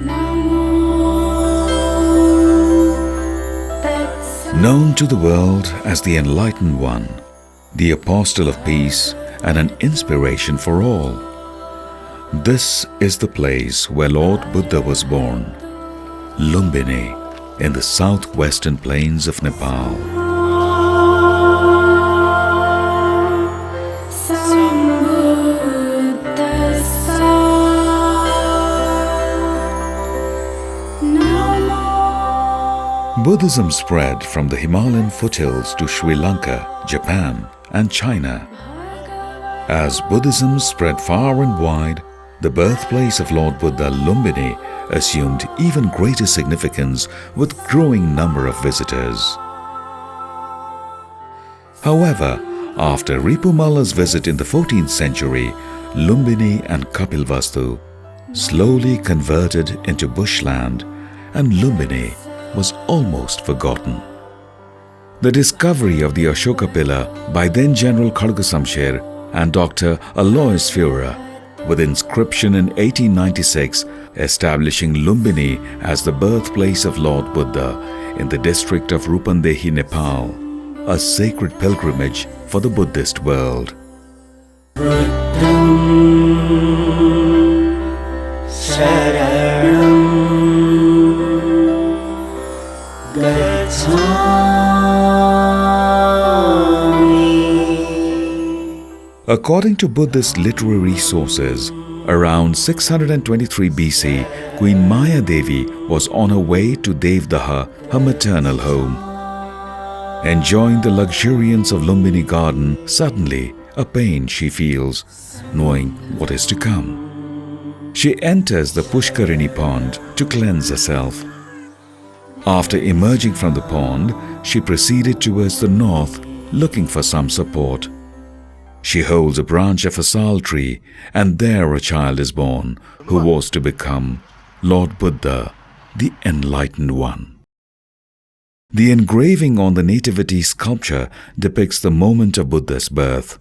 Known to the world as the Enlightened One, the Apostle of Peace and an inspiration for all, this is the place where Lord Buddha was born, Lumbini, in the southwestern plains of Nepal. Buddhism spread from the Himalayan foothills to Sri Lanka, Japan, and China. As Buddhism spread far and wide, the birthplace of Lord Buddha, Lumbini, assumed even greater significance with growing number of visitors. However, after Ripumala's visit in the 14th century, Lumbini and Kapilvastu slowly converted into bushland, and Lumbini was almost forgotten. The discovery of the Ashoka pillar by then General Khargasamsher and Dr. Alois Führer, with inscription in 1896 establishing Lumbini as the birthplace of Lord Buddha in the district of Rupandehi, Nepal, a sacred pilgrimage for the Buddhist world. According to Buddhist literary sources, around 623 BC, Queen Maya Devi was on her way to Devdaha, her maternal home. Enjoying the luxuriance of Lumbini garden, suddenly a pain she feels, knowing what is to come. She enters the Pushkarini pond to cleanse herself. After emerging from the pond, she proceeded towards the north, looking for some support. She holds a branch of a sal tree, and there a child is born who was to become Lord Buddha, the Enlightened One. The engraving on the nativity sculpture depicts the moment of Buddha's birth.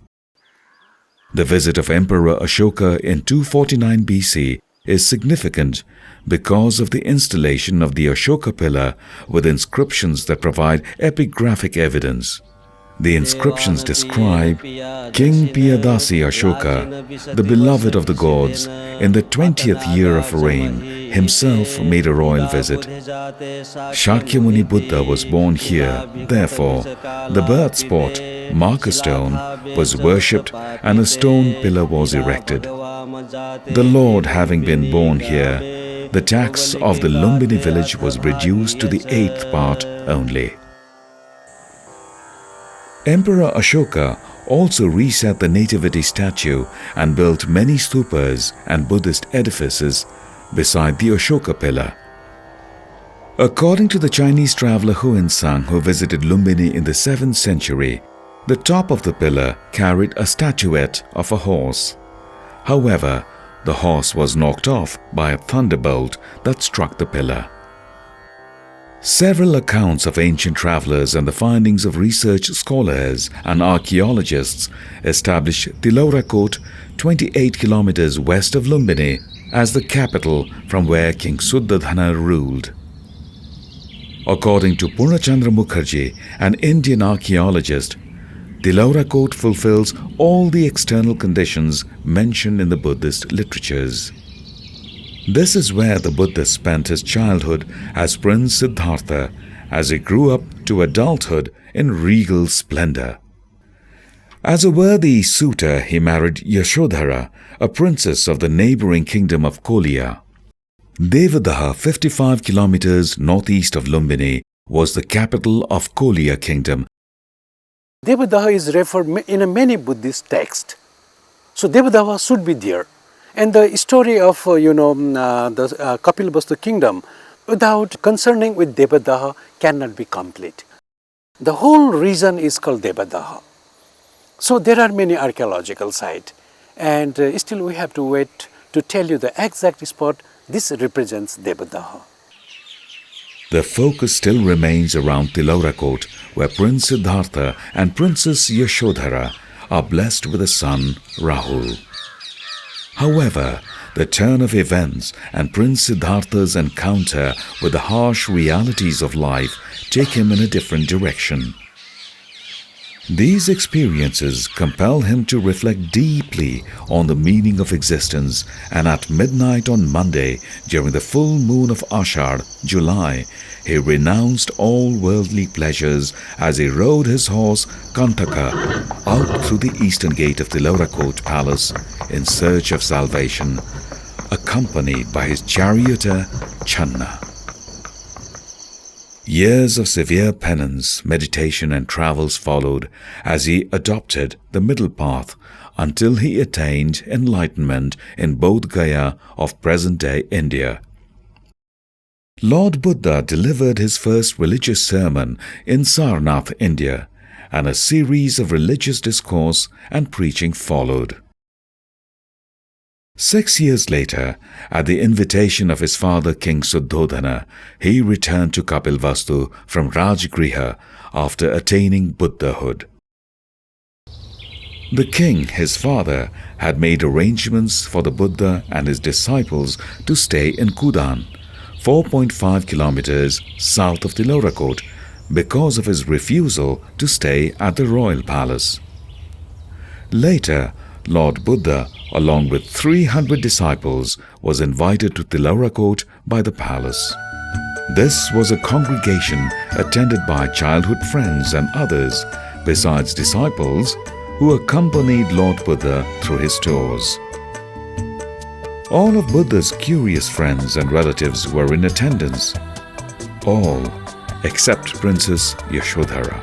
The visit of Emperor Ashoka in 249 BC is significant because of the installation of the Ashoka pillar with inscriptions that provide epigraphic evidence. The inscriptions describe King Piyadasi Ashoka, the beloved of the gods, in the 20th year of reign, himself made a royal visit. Shakyamuni Buddha was born here, therefore, the birth spot, marker stone, was worshipped and a stone pillar was erected. The Lord having been born here, the tax of the Lumbini village was reduced to the 8th part only. Emperor Ashoka also reset the nativity statue and built many stupas and Buddhist edifices beside the Ashoka pillar. According to the Chinese traveler Huinsang, who visited Lumbini in the 7th century, the top of the pillar carried a statuette of a horse. However, the horse was knocked off by a thunderbolt that struck the pillar. Several accounts of ancient travelers and the findings of research scholars and archaeologists establish Tilaurakot, 28 kilometers west of Lumbini, as the capital from where King Suddhodana ruled. According to Purnachandra Mukherjee, an Indian archaeologist, Tilaurakot fulfills all the external conditions mentioned in the Buddhist literatures. This is where the Buddha spent his childhood as Prince Siddhartha, as he grew up to adulthood in regal splendor. As a worthy suitor, he married Yashodhara, a princess of the neighboring kingdom of Kolia. Devadaha, 55 kilometers northeast of Lumbini, was the capital of Kolia kingdom. Devadaha is referred in many Buddhist texts. So Devadaha should be there. And the story of, the Kapilvastu kingdom, without concerning with Devadaha, cannot be complete. The whole region is called Devadaha. So there are many archaeological sites, and still we have to wait to tell you the exact spot. This represents Devadaha. The focus still remains around Tilaurakot, where Prince Siddhartha and Princess Yashodhara are blessed with a son, Rahul. However, the turn of events and Prince Siddhartha's encounter with the harsh realities of life take him in a different direction. These experiences compel him to reflect deeply on the meaning of existence, and at midnight on Monday, during the full moon of Ashad, July, he renounced all worldly pleasures as he rode his horse Kantaka out through the eastern gate of the Tilorakot palace in search of salvation, accompanied by his charioteer Channa. Years of severe penance, meditation and travels followed as he adopted the middle path until he attained enlightenment in Bodh Gaya of present-day India. Lord Buddha delivered his first religious sermon in Sarnath, India, and a series of religious discourse and preaching followed. 6 years later, at the invitation of his father King Suddhodana, he returned to Kapilvastu from Rajgriha after attaining Buddhahood. The king, his father, had made arrangements for the Buddha and his disciples to stay in Kudan, 4.5 kilometers south of Tilorakot, because of his refusal to stay at the royal palace. Later, Lord Buddha, along with 300 disciples, was invited to Tilorakot by the palace. This was a congregation attended by childhood friends and others, besides disciples who accompanied Lord Buddha through his tours. All of Buddha's curious friends and relatives were in attendance, all except Princess Yashodhara.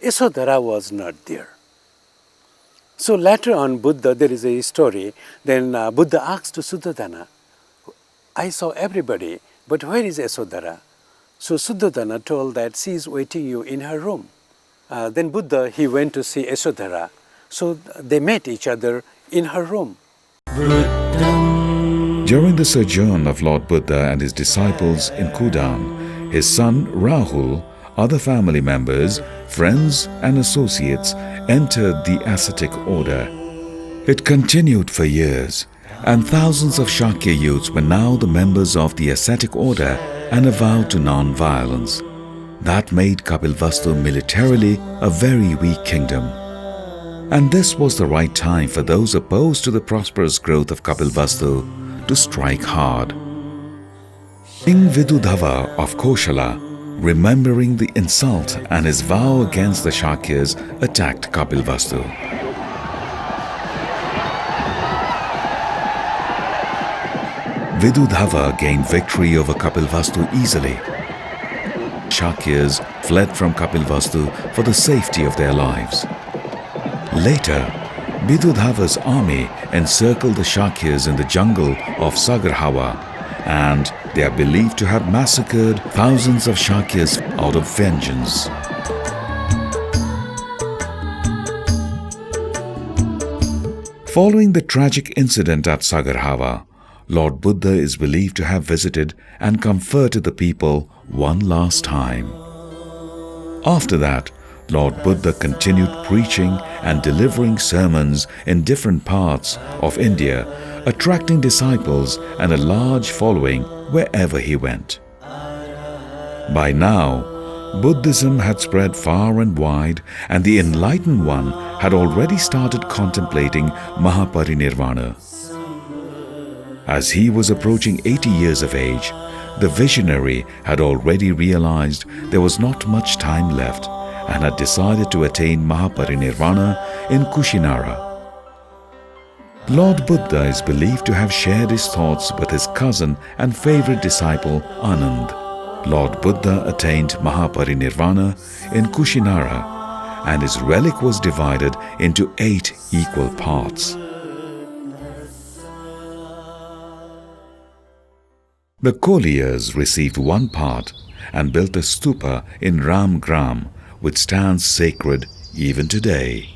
Yashodhara was not there. So later on, Buddha, there is a story, then Buddha asked to Suddhodana, I saw everybody, but where is Yashodhara? So Suddhodana told that she is waiting you in her room. Then Buddha, he went to see Yashodhara. So they met each other in her room. During the sojourn of Lord Buddha and his disciples in Kudan, his son Rahul, other family members, friends and associates entered the ascetic order. It continued for years, and thousands of Shakya youths were now the members of the ascetic order and avowed to non-violence. That made Kapilvastu militarily a very weak kingdom. And this was the right time for those opposed to the prosperous growth of Kapilvastu to strike hard. King Vidudhava of Koshala, remembering the insult and his vow against the Shakyas, attacked Kapilvastu. Vidudhava gained victory over Kapilvastu easily. Shakyas fled from Kapilvastu for the safety of their lives. Later, Vidudhava's army encircled the Shakyas in the jungle of Sagarhawa, and they are believed to have massacred thousands of Shakyas out of vengeance. Following the tragic incident at Sagarhawa, Lord Buddha is believed to have visited and comforted the people one last time. After that, Lord Buddha continued preaching and delivering sermons in different parts of India, attracting disciples and a large following wherever he went. By now, Buddhism had spread far and wide, and the enlightened one had already started contemplating Mahaparinirvana. As he was approaching 80 years of age, the visionary had already realized there was not much time left and had decided to attain Mahaparinirvana in Kushinara. Lord Buddha is believed to have shared his thoughts with his cousin and favorite disciple Anand. Lord Buddha attained Mahaparinirvana in Kushinara, and his relic was divided into 8 equal parts. The Koliyas received one part and built a stupa in Ramgram, which stands sacred even today.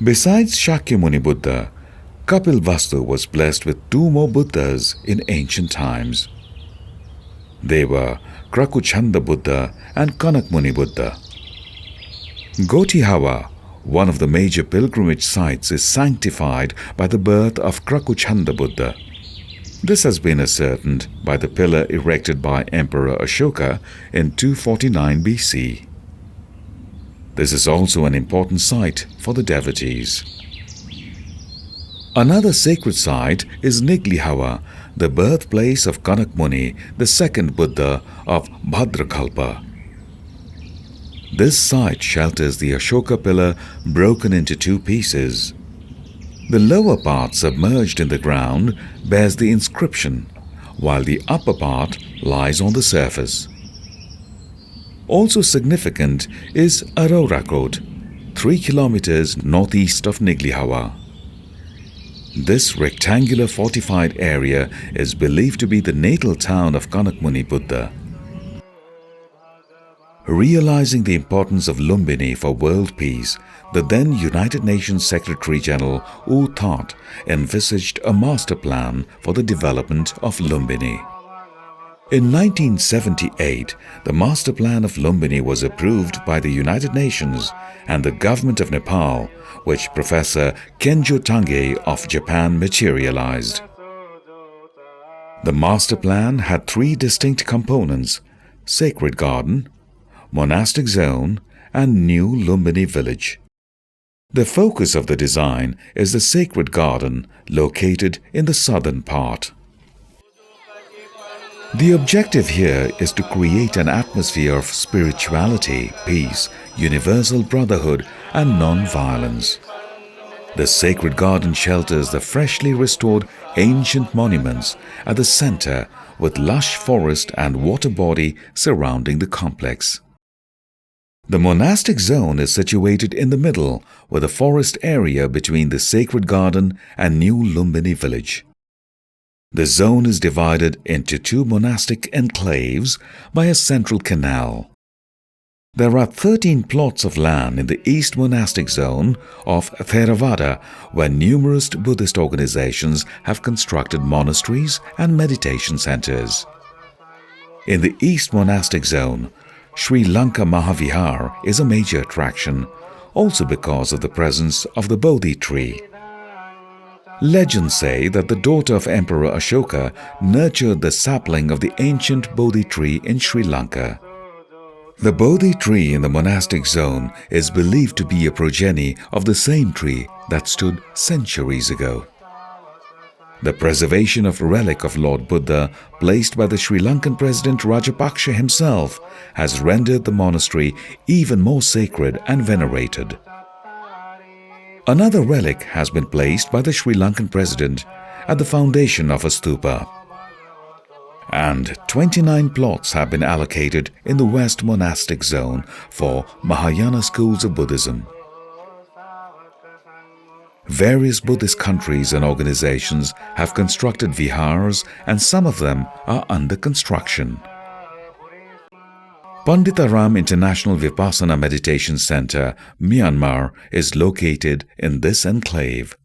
Besides Shakyamuni Buddha, Kapilvastu was blessed with 2 more Buddhas in ancient times. They were Krakuchanda Buddha and Kanakmuni Buddha. Gotihawa, one of the major pilgrimage sites is sanctified by the birth of Krakuchanda Buddha. This has been ascertained by the pillar erected by Emperor Ashoka in 249 BC. This is also an important site for the devotees. Another sacred site is Niglihawa, the birthplace of Kanak Muni, the second Buddha of Bhadrakalpa. This site shelters the Ashoka pillar broken into two pieces. The lower part, submerged in the ground, bears the inscription, while the upper part lies on the surface. Also significant is Arorakot, 3 kilometers northeast of Niglihawa. This rectangular fortified area is believed to be the natal town of Kanak Muni Buddha. Realizing the importance of Lumbini for world peace, the then United Nations Secretary-General U Thant envisaged a master plan for the development of Lumbini. In 1978, the master plan of Lumbini was approved by the United Nations and the government of Nepal, which Professor Kenjo Tange of Japan materialized. The master plan had three distinct components: Sacred Garden, Monastic Zone, and New Lumbini Village. The focus of the design is the Sacred Garden, located in the southern part. The objective here is to create an atmosphere of spirituality, peace, universal brotherhood, and non-violence. The Sacred Garden shelters the freshly restored ancient monuments at the center, with lush forest and water body surrounding the complex. The monastic zone is situated in the middle, with a forest area between the Sacred Garden and New Lumbini Village. The zone is divided into two monastic enclaves by a central canal. There are 13 plots of land in the East Monastic Zone of Theravada, where numerous Buddhist organizations have constructed monasteries and meditation centers. In the East Monastic Zone, Sri Lanka Mahavihar is a major attraction, also because of the presence of the Bodhi tree. Legends say that the daughter of Emperor Ashoka nurtured the sapling of the ancient Bodhi tree in Sri Lanka. The Bodhi tree in the monastic zone is believed to be a progeny of the same tree that stood centuries ago. The preservation of a relic of Lord Buddha placed by the Sri Lankan President Rajapaksa himself has rendered the monastery even more sacred and venerated. Another relic has been placed by the Sri Lankan President at the foundation of a stupa. And 29 plots have been allocated in the West Monastic Zone for Mahayana schools of Buddhism. Various Buddhist countries and organizations have constructed vihars, and some of them are under construction. Panditaram International Vipassana Meditation Center, Myanmar, is located in this enclave.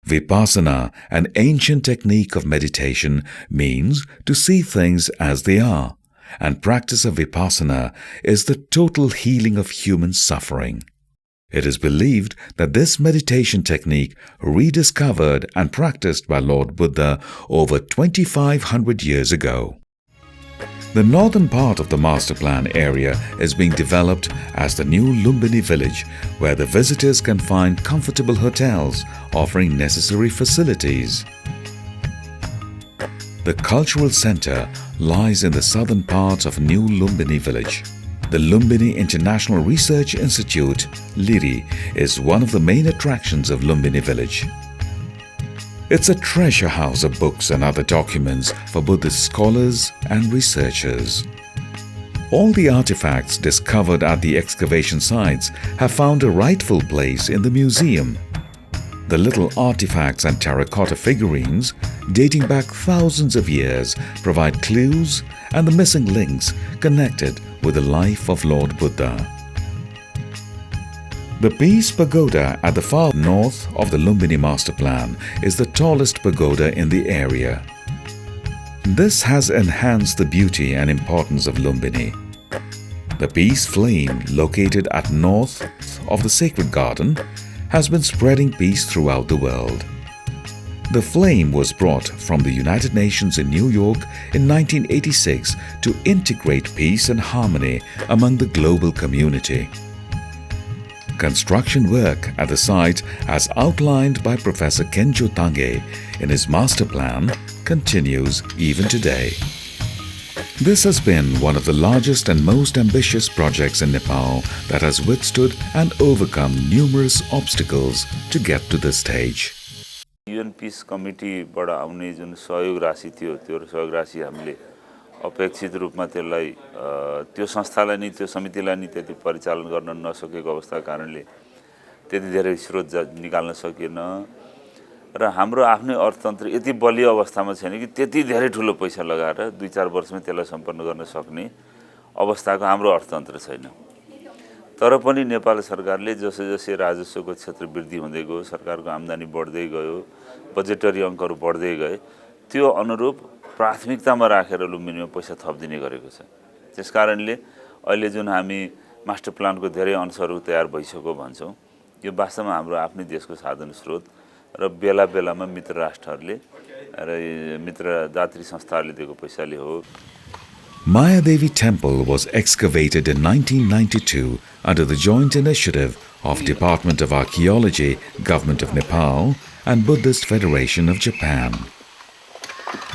Vipassana, an ancient technique of meditation, means to see things as they are, and practice of Vipassana is the total healing of human suffering. It is believed that this meditation technique, rediscovered and practiced by Lord Buddha over 2,500 years ago. The northern part of the master plan area is being developed as the new Lumbini village, where the visitors can find comfortable hotels offering necessary facilities. The cultural center lies in the southern part of New Lumbini village. The Lumbini International Research Institute, LIRI, is one of the main attractions of Lumbini village. It's a treasure house of books and other documents for Buddhist scholars and researchers. All the artifacts discovered at the excavation sites have found a rightful place in the museum. The little artifacts and terracotta figurines, dating back thousands of years, provide clues and the missing links connected with the life of Lord Buddha. The Peace Pagoda at the far north of the Lumbini Master Plan is the tallest pagoda in the area. This has enhanced the beauty and importance of Lumbini. The peace flame, located at north of the sacred garden, has been spreading peace throughout the world. The flame was brought from the United Nations in New York in 1986 to integrate peace and harmony among the global community. Construction work at the site, as outlined by Professor Kenjo Tange in his master plan, continues even today. This has been one of the largest and most ambitious projects in Nepal that has withstood and overcome numerous obstacles to get to this stage. UN Peace Committee बाट आउने जुन सहयोग राशि थियो त्यो सहयोग राशि हामीले अपेक्षित रूपमा त्यसलाई त्यो संस्थालाई नि त्यो समितिलाई नि त्यति परिचालन गर्न नसकेको अवस्थाको कारणले त्यति धेरै स्रोत निकाल्न सकिएन र हाम्रो आफ्नै अर्थतन्त्र यति बलियो अवस्थामा छैन कि त्यति धेरै ठुलो पैसा लगाएर 2-4 वर्षमै त्यसलाई सम्पन्न गर्न सक्ने अवस्थाको हाम्रो अर्थतन्त्र छैन। तर पनि नेपाल सरकारले जसै जसै राजस्वको क्षेत्र वृद्धि हुँदै गयो, सरकारको आम्दानी बढ्दै गयो, बजेटरी अङ्कहरू बढ्दै गए, त्यो अनुरूप प्राथमिकतामा राखेर लुम्बिनीमा पैसा थपिदिने गरेको छ। त्यसकारणले अहिले जुन हामी मास्टर प्लानको धेरै अंशहरू तयार भइसक्यो भन्छौं, यो वास्तवमा हाम्रो आफ्नै देशको साधन स्रोत र बेला बेलामा मित्र राष्ट्रहरूले र मित्र दात्री संस्थाहरूले दिएको पैसाले हो। Mayadevi Temple was excavated in 1992 under the joint initiative of Department of Archaeology, Government of Nepal and Buddhist Federation of Japan.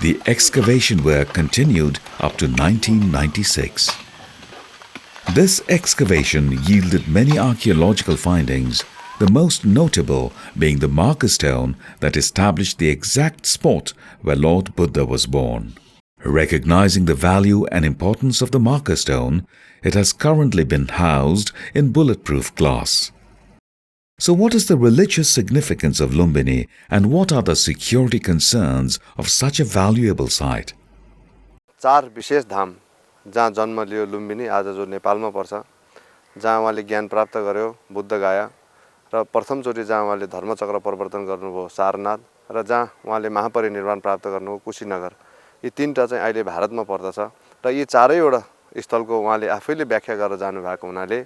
The excavation work continued up to 1996. This excavation yielded many archaeological findings, the most notable being the marker stone that established the exact spot where Lord Buddha was born. Recognizing the value and importance of the marker stone, it has currently been housed in bulletproof glass. So what is the religious significance of Lumbini and what are the security concerns of such a valuable site? 4 विशेष धाम जहाँ जन्म लियो लुम्बिनी आज जो नेपालमा पर्छ, जहाँ उहाँले ज्ञान प्राप्त गर्यो बुद्ध गया र प्रथम चोटी जहाँ उहाँले धर्मचक्र परिवर्तन गर्नुभयो सारनाथ र जहाँ उहाँले महापरिनिर्वाण प्राप्त गर्नुभयो कुशीनगर, यी तीनटा चाहिँ अहिले भारतमा पर्दछ र यी चारैवटा स्थलको उहाँले आफैले व्याख्या गरेर जानु भएको हुनाले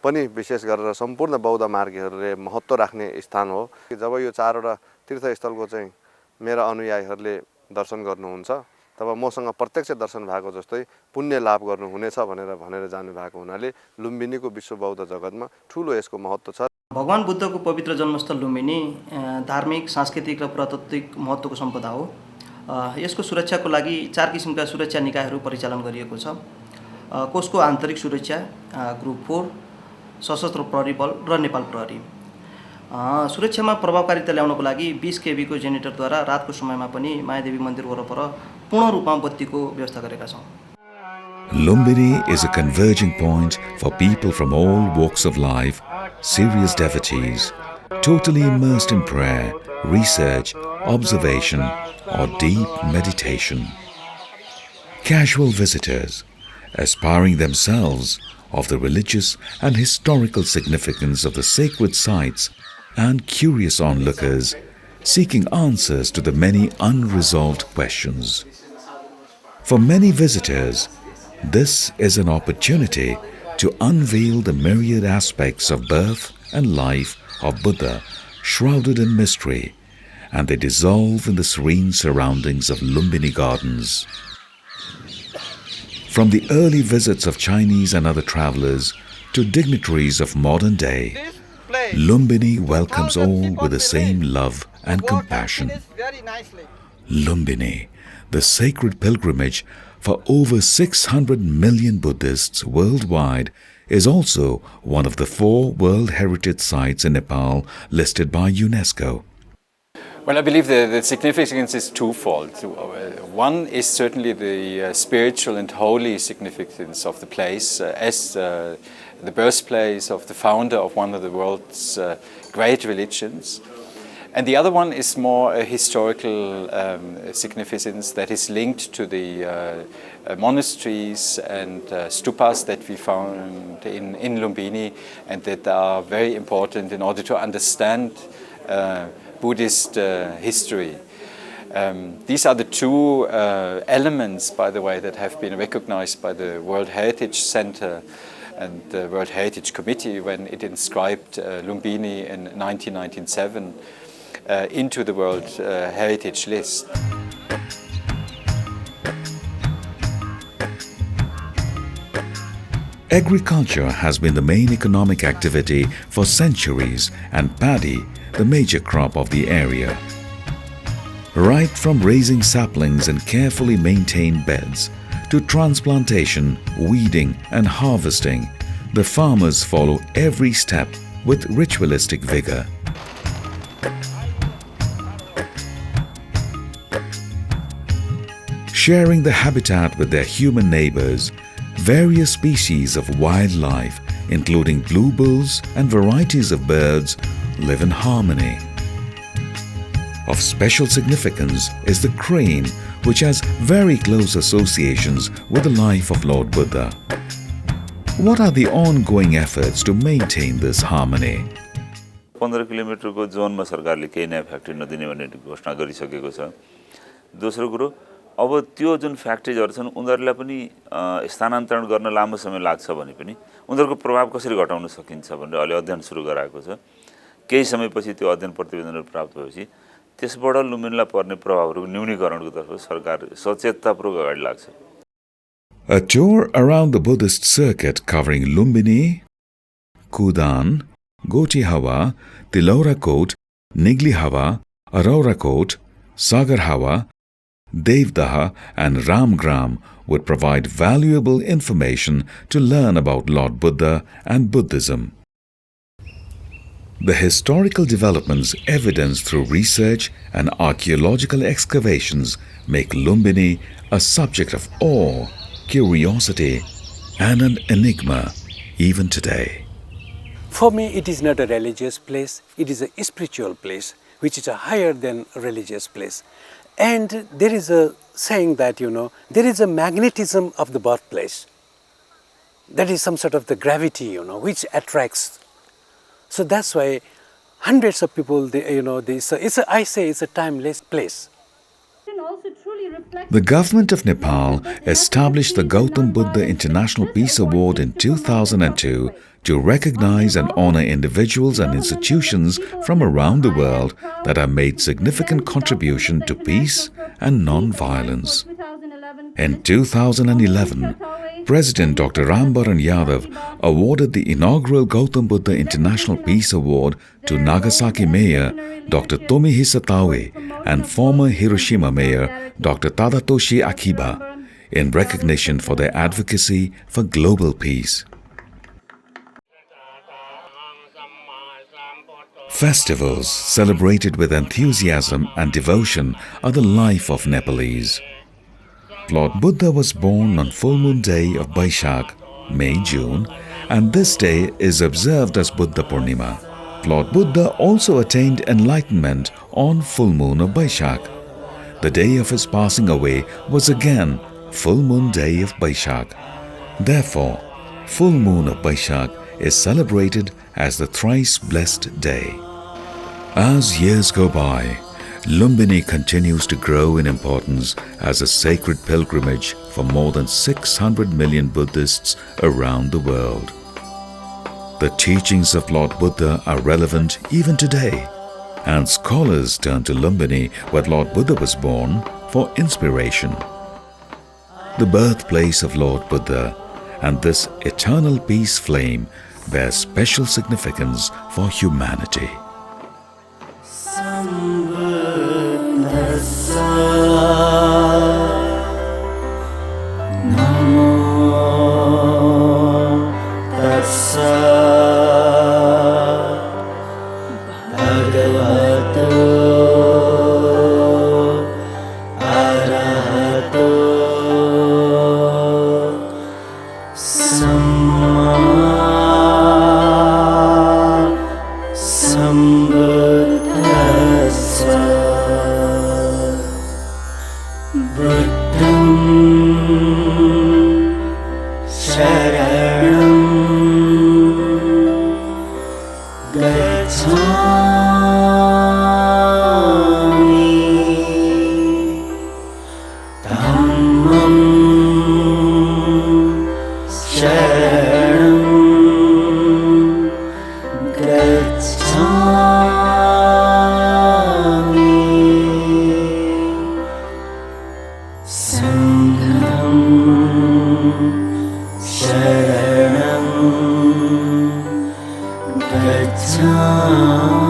पनि विशेष गरेर सम्पूर्ण बौद्ध मार्गीहरूले महत्त्व राख्ने स्थान हो। जब यो चारवटा तीर्थस्थलको चाहिँ मेरा अनुयायीहरूले दर्शन गर्नुहुन्छ तब मसँग प्रत्यक्ष दर्शन भएको जस्तै पुण्य लाभ गर्नुहुनेछ भनेर जानु भएको हुनाले लुम्बिनीको विश्व बौद्ध जगतमा ठूलो यसको महत्त्व छ। भगवान बुद्धको पवित्र जन्मस्थल लुम्बिनी धार्मिक, सांस्कृतिक र पुरातात्विक महत्त्वको सम्पदा हो। यसको सुरक्षाको लागि 4 किसिमका सुरक्षा निकायहरू परिचालन गरिएको छ। कोषको आन्तरिक सुरक्षा, ग्रुप 4, सशस्त्र प्रहरी बल र नेपाल प्रहरी। सुरक्षामा प्रभावकारिता ल्याउनको लागि 20 केबी को जेनेरेटरद्वारा रातको समयमा पनि मायादेवी मन्दिर वरपर पूर्ण रूपमा बत्तीको व्यवस्था गरेका छौं। Lumbini is a converging point for people from all walks of life, serious devotees, totally immersed in prayer, research, observation, or deep meditation. Casual visitors, aspiring themselves of the religious and historical significance of the sacred sites, and curious onlookers seeking answers to the many unresolved questions. For many visitors, this is an opportunity to unveil the myriad aspects of birth and life of Buddha shrouded in mystery, and they dissolve in the serene surroundings of Lumbini Gardens. From the early visits of Chinese and other travelers to dignitaries of modern day, Lumbini welcomes all with the same love and compassion. Lumbini, the sacred pilgrimage for over 600 million Buddhists worldwide, is also one of the 4 World Heritage Sites in Nepal listed by UNESCO. Well, I believe the significance is twofold. One is certainly the spiritual and holy significance of the place as the birthplace of the founder of one of the world's great religions. And the other one is more a historical significance that is linked to the monasteries and stupas that we found in Lumbini and that are very important in order to understand Buddhist history. These are the 2 elements, by the way, that have been recognized by the World Heritage Center and the World Heritage Committee when it inscribed Lumbini in 1997 into the World Heritage List. Agriculture has been the main economic activity for centuries and paddy the major crop of the area. Right from raising saplings in carefully maintained beds to transplantation, weeding and harvesting, the farmers follow every step with ritualistic vigor. Sharing the habitat with their human neighbors, various species of wildlife, including bluebirds and varieties of birds, live in harmony. Of special significance is the crane, which has very close associations with the life of Lord Buddha. What are the ongoing efforts to maintain this harmony? 15 किलोमिटरको जोनमा सरकारले केही नयाँ factory नदिने भन्ने घोषणा गरिसकेको छ। दोस्रो कुरो, अब त्यो जुन फ्याक्ट्रीजहरु छन् उनीहरुलाई पनि स्थानान्तरण गर्न लामो समय लाग्छ भने पनि उनीहरुको प्रभाव कसरी घटाउन सकिन्छ भनेर अहिले अध्ययन सुरु गराएको छ। केही समयपछि त्यो अध्ययन प्रतिवेदनहरु प्राप्त भएपछि त्यसबाट लुम्बिनीलाई पर्ने प्रभावहरुको न्यूनीकरणको तर्फ सरकार सचेततापूर्वक अगाडि लाग्छ। A tour around the Buddhist circuit covering Lumbini, Kudan, Gotihawa, Tilorakot, Niglihawa, Arorakot, Sagarhawa, Devdaha and Ramgram would provide valuable information to learn about Lord Buddha and Buddhism. The historical developments evidenced through research and archaeological excavations make Lumbini a subject of awe, curiosity and an enigma even today. For me, it is not a religious place, it is a spiritual place, which is a higher than a religious place. And there is a saying that, there is a magnetism of the birthplace. That is some sort of the gravity, which attracts. So that's why hundreds of people, I say it's a timeless place. The government of Nepal established the Gautam Buddha International Peace Award in 2002 to recognize and honor individuals and institutions from around the world that have made significant contribution to peace and non-violence. In 2011, President Dr. Rambaran Yadav awarded the inaugural Gautam Buddha International Peace Award to Nagasaki Mayor Dr. Tomihisa Taue and former Hiroshima Mayor Dr. Tadatoshi Akiba in recognition for their advocacy for global peace. Festivals celebrated with enthusiasm and devotion are the life of Nepalese. Lord Buddha was born on full moon day of Baishak, May-June, and this day is observed as Buddha Purnima. Lord Buddha also attained enlightenment on full moon of Baishak. The day of his passing away was again full moon day of Baishak. Therefore, full moon of Baishak is celebrated as the thrice blessed day. As years go by, Lumbini continues to grow in importance as a sacred pilgrimage for more than 600 million Buddhists around the world. The teachings of Lord Buddha are relevant even today, and scholars turn to Lumbini, where Lord Buddha was born, for inspiration. The birthplace of Lord Buddha and this eternal peace flame bear special significance for humanity. Sharanam शरणं गच्छामि